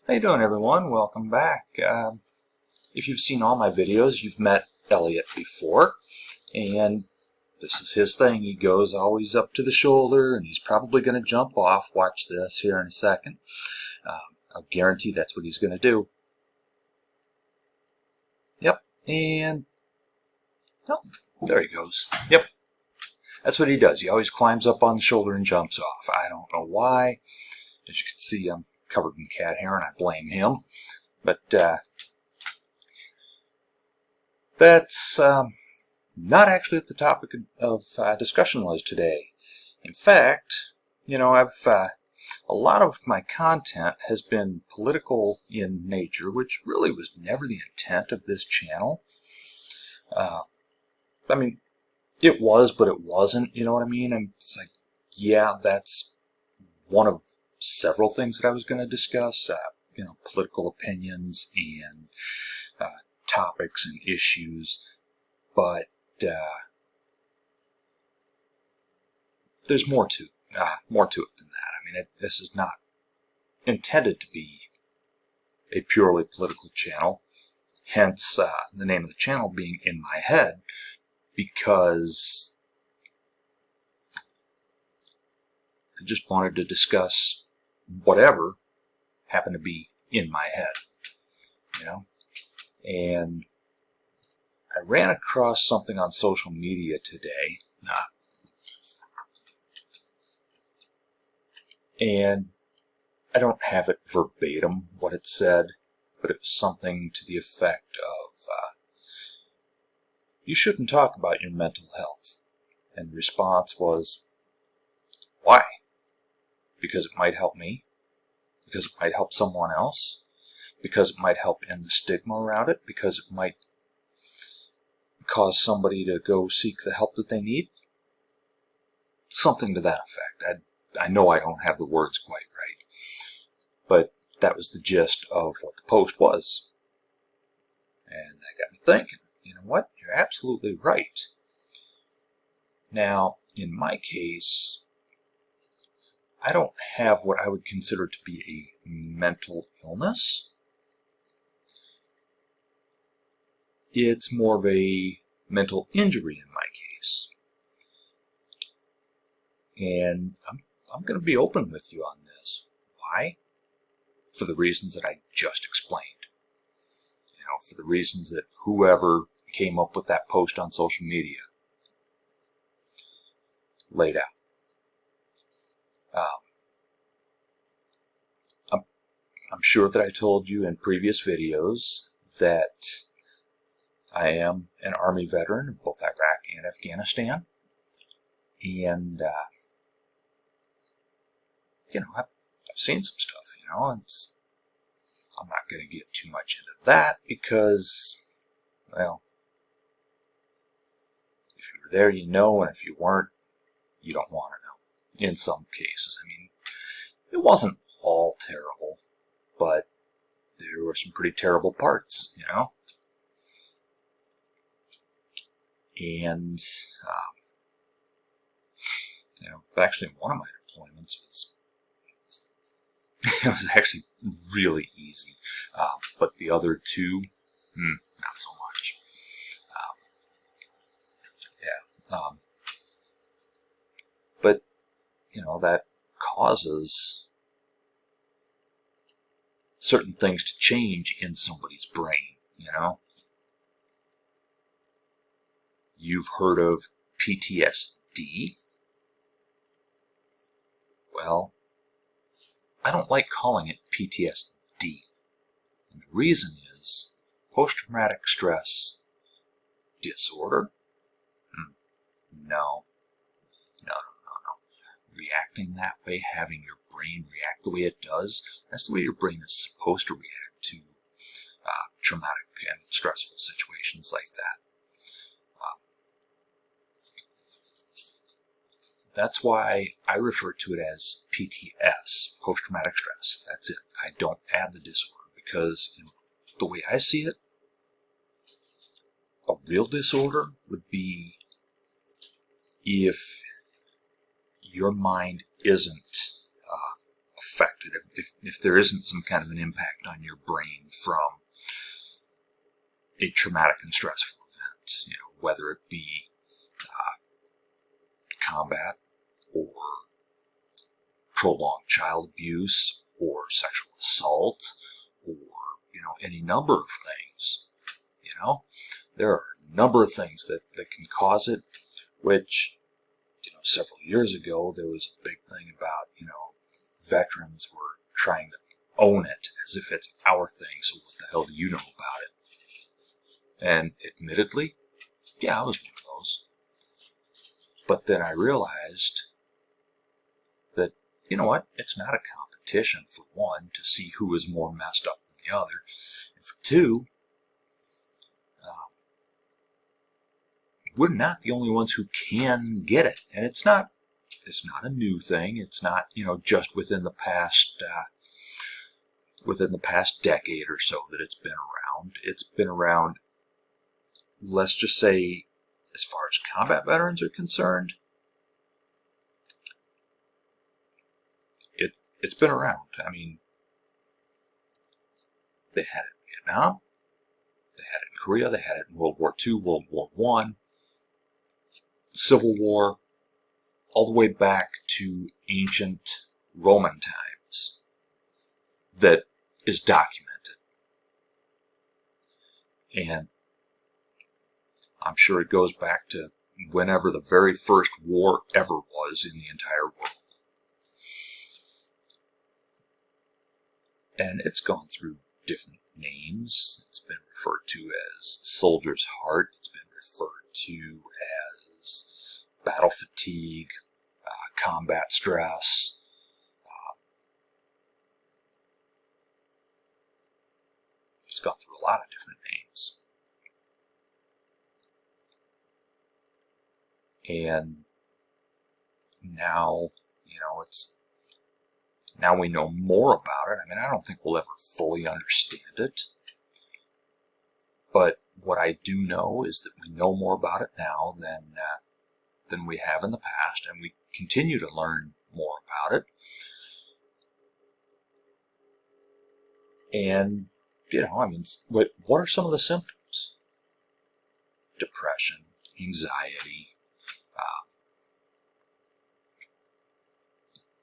How you doing, everyone? Welcome back. If you've seen all my videos, you've met Elliot before, and this is his thing. He goes always up to the shoulder, and he's probably going to jump off. Watch this here in a second. I'll guarantee that's what he's going to do. Yep, and oh, there he goes. Yep, that's what he does. He always climbs up on the shoulder and jumps off. I don't know why. As you can see, I'm covered in cat hair, and I blame him. But that's not actually what the topic of discussion was today. In fact, I've a lot of my content has been political in nature, which really was never the intent of this channel. I mean, it was, but it wasn't. You know what I mean? And it's like, yeah, that's one of several things that I was going to discuss. Political opinions and topics and issues, but there's more to it than that. I mean, this is not intended to be a purely political channel, hence the name of the channel being In My Head, because I just wanted to discuss whatever happened to be in my head, and I ran across something on social media today, and I don't have it verbatim what it said, but it was something to the effect of, you shouldn't talk about your mental health. And the response was, why? Because it might help me? Because it might help someone else? Because it might help end the stigma around it? Because it might cause somebody to go seek the help that they need? Something to that effect. I know I don't have the words quite right, but that was the gist of what the post was. And that got me thinking, you know what? You're absolutely right. Now, in my case, I don't have what I would consider to be a mental illness. It's more of a mental injury in my case. And I'm going to be open with you on this. Why? For the reasons that I just explained. For the reasons that whoever came up with that post on social media laid out. I'm sure that I told you in previous videos that I am an Army veteran of both Iraq and Afghanistan. And, I've seen some stuff, I'm not going to get too much into that because, well, if you were there, you know, and if you weren't, you don't want to know. In some cases, I mean, it wasn't all terrible, but there were some pretty terrible parts, And, actually one of my deployments was, it was actually really easy, but the other two, not so much. But, that causes certain things to change in somebody's brain, You've heard of PTSD? Well, I don't like calling it PTSD. And the reason is post-traumatic stress disorder? No. Reacting that way, having your brain react the way it does, that's the way your brain is supposed to react to traumatic and stressful situations like that. That's why I refer to it as PTS, post-traumatic stress. That's it. I don't add the disorder because the way I see it, a real disorder would be if your mind isn't affected, if there isn't some kind of an impact on your brain from a traumatic and stressful event, whether it be combat or prolonged child abuse or sexual assault or, any number of things. There are a number of things that can cause it, which, several years ago there was a big thing about, veterans were trying to own it as if it's our thing, so what the hell do you know about it? And admittedly, yeah, I was one of those. But then I realized that, you know what, it's not a competition, for one, to see who is more messed up than the other, and for two, we're not the only ones who can get it. And it's not a new thing. It's not, just within the past decade or so that it's been around. It's been around, let's just say, as far as combat veterans are concerned, it's been around. I mean, they had it in Vietnam, they had it in Korea, they had it in World War II, World War I, Civil War, all the way back to ancient Roman times, that is documented. And I'm sure it goes back to whenever the very first war ever was in the entire world. And it's gone through different names. It's been referred to as soldier's heart. It's been referred to as battle fatigue, combat stress. It's gone through a lot of different names. And now, now we know more about it. I mean, I don't think we'll ever fully understand it. But what I do know is that we know more about it now than we have in the past, and we continue to learn more about it. And, what are some of the symptoms? Depression, anxiety,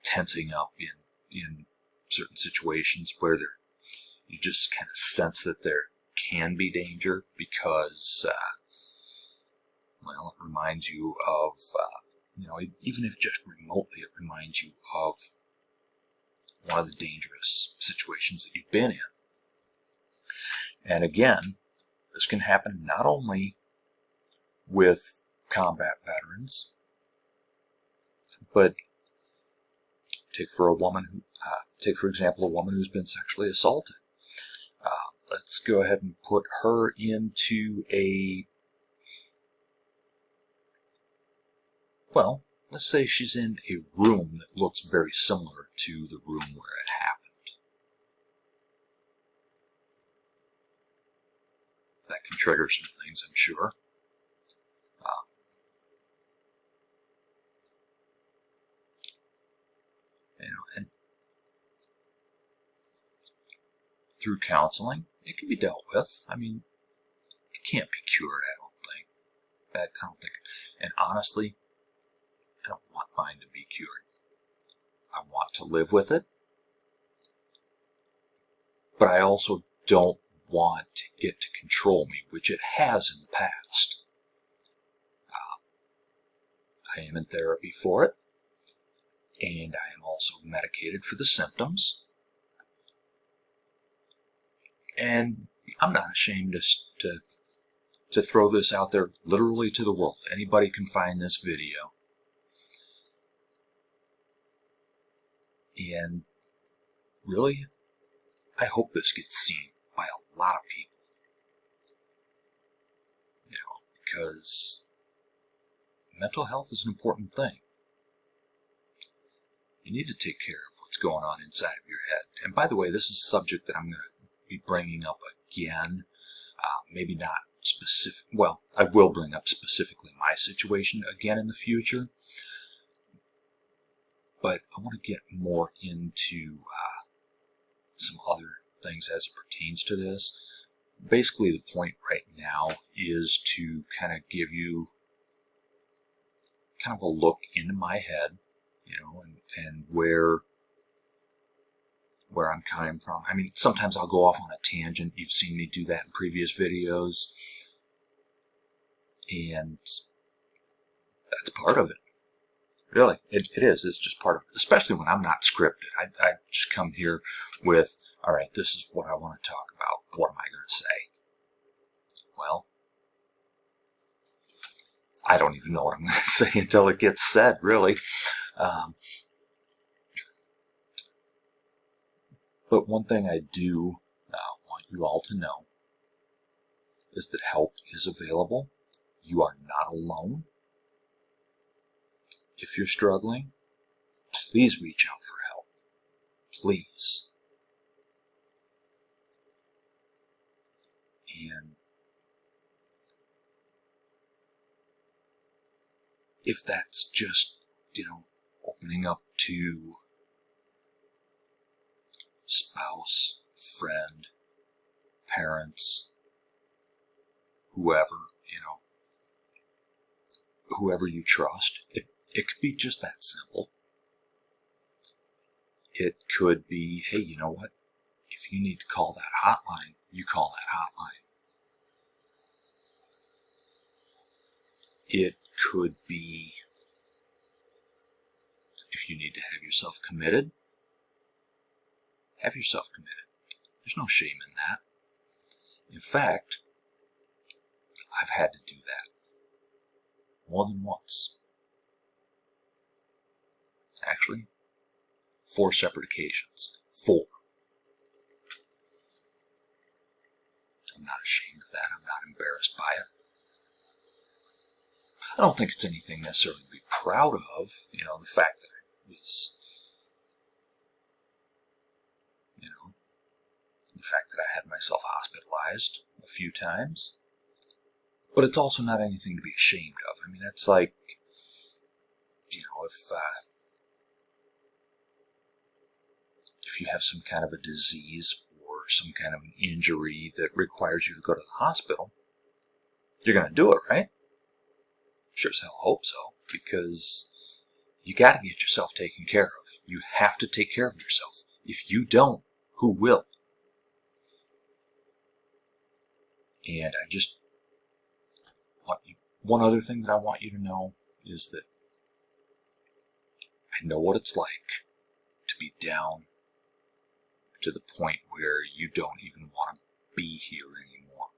tensing up in certain situations where you just kind of sense that there can be danger because, it reminds you of, even if just remotely, it reminds you of one of the dangerous situations that you've been in. And again, this can happen not only with combat veterans, but take for example a woman who's been sexually assaulted. Let's go ahead and put her into let's say she's in a room that looks very similar to the room where it happened. That can trigger some things, I'm sure. And through counseling, it can be dealt with. I mean, it can't be cured, I don't think. And honestly, I don't want mine to be cured. I want to live with it. But I also don't want it to control me, which it has in the past. I am in therapy for it, and I am also medicated for the symptoms. And I'm not ashamed to throw this out there literally to the world. Anybody can find this video. And really, I hope this gets seen by a lot of people. Because mental health is an important thing. You need to take care of what's going on inside of your head. And by the way, this is a subject that I'm going to be bringing up again. Maybe not specific. Well, I will bring up specifically my situation again in the future. But I want to get more into some other things as it pertains to this. Basically, the point right now is to kind of give you kind of a look into my head, and where I'm coming from. I mean, sometimes I'll go off on a tangent. You've seen me do that in previous videos, and that's part of it. Really, it is. It's just part of it, especially when I'm not scripted. I just come here with, all right, this is what I want to talk about. What am I going to say? Well, I don't even know what I'm going to say until it gets said, really. But one thing I do want you all to know is that help is available. You are not alone. If you're struggling, please reach out for help. Please. And if that's just, opening up to spouse, friend, parents, whoever you trust, it could be just that simple. It could be, hey, you know what? If you need to call that hotline, you call that hotline. It could be, if you need to have yourself committed, have yourself committed. There's no shame in that. In fact, I've had to do that more than once. Actually, 4 separate occasions. 4. I'm not ashamed of that. I'm not embarrassed by it. I don't think it's anything necessarily to be proud of, the fact that I was, the fact that I had myself hospitalized a few times. But it's also not anything to be ashamed of. I mean, that's like, if you have some kind of a disease or some kind of an injury that requires you to go to the hospital, you're going to do it, right? Sure as hell hope so, because you got to get yourself taken care of. You have to take care of yourself. If you don't, who will? And I just want you, one other thing that I want you to know is that I know what it's like to be down to the point where you don't even want to be here anymore.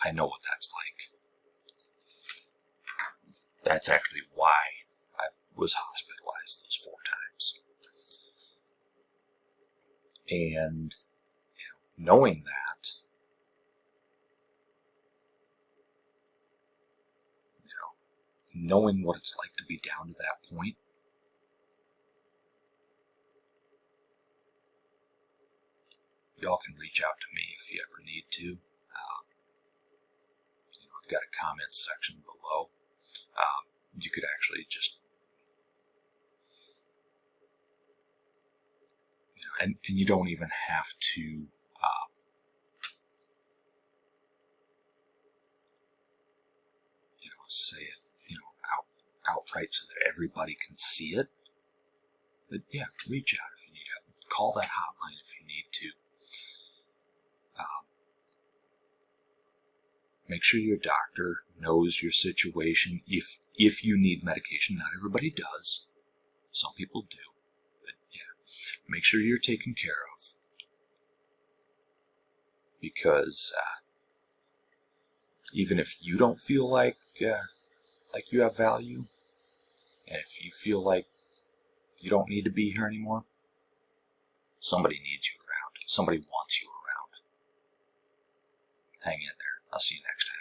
I know what that's like. That's actually why I was hospitalized those 4 times. And, knowing that, knowing what it's like to be down to that point, y'all can reach out to me if you ever need to. I've got a comment section below. You could actually just, and you don't even have to say it, outright so that everybody can see it. But yeah, reach out if you need help. Call that hotline if you need to. Make sure your doctor knows your situation. If you need medication, not everybody does. Some people do. But yeah, make sure you're taken care of. Because even if you don't feel like you have value, and if you feel like you don't need to be here anymore, somebody needs you around. Somebody wants you around. Hang in there. I'll see you next time.